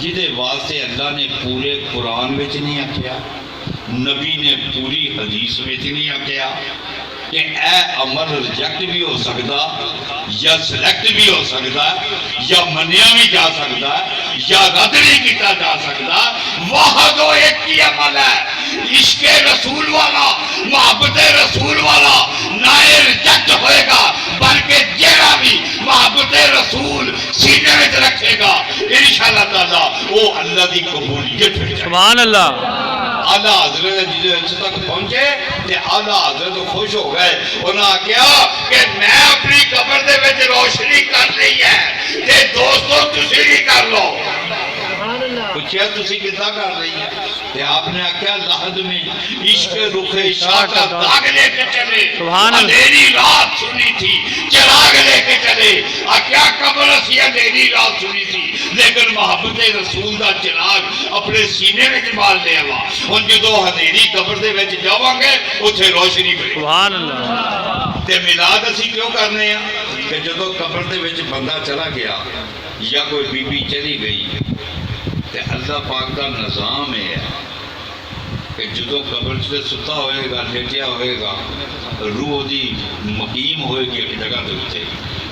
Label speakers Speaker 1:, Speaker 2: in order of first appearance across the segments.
Speaker 1: جہدے واسطے اللہ نے پورے قرآن وچ نہیں آکھیا، نبی نے پوری حدیث وچ نہیں آکھیا کہ اے عمل ریجیکٹ بھی ہو سکتا یا سلیکٹ بھی ہو سکتا یا منیا بھی جا سکتا یا رد نہیں کیتا جا سکتا، واحد و ایک ہی عمل ہے، عشق رسول والا، محبت رسول والا نہ ریجیکٹ ہوئے گا بلکہ جیڑا بھی محبت رسول سینے میں رکھے گا انشاءاللہ تعالی وہ اللہ دی قبولیت ہو جائے۔
Speaker 2: سبحان اللہ۔
Speaker 1: آلہ حضرت جس تک پہنچے تے آلہ حضرت خوش ہو گئے، انہاں کہا کہ میں اپنی قبر دے وچ روشنی کر لی ہے تے دوستو تسی بھی کر لو۔ پوچھیا تسی کتنا کر رہی ہے؟ تے آپ نے کیا لحظ میں عشق رخ شاہ کا داغ لے کے چلے، اندھیری رات سنی تھی چراغ لے کے چلے، کیا قبر اسی اندھیری رات سنی تھی لیکن محبت رسول دا چراغ اپنے سینے میں جمال لے آوا، ان جدو اندھیری قبر دے وچ جاواں گے اتھے روشنی ملے۔
Speaker 2: سبحان اللہ۔
Speaker 1: تے میلاد اسی کیوں کرنے ہیں کہ جدو قبر دے وچ بندہ چلا گیا یا کوئی بی بی چلی گئی تے اللہ پاک کا نظام ہے کہ جدو قبر سے ستا ہوئے گا، لیٹیا ہوئے گا، روح دی مقیم ہوئے گی ایک جگہ دے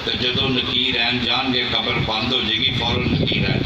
Speaker 1: تے جدو نکیر این جان گے قبر بند ہو جائے گی، فوراً نکیر این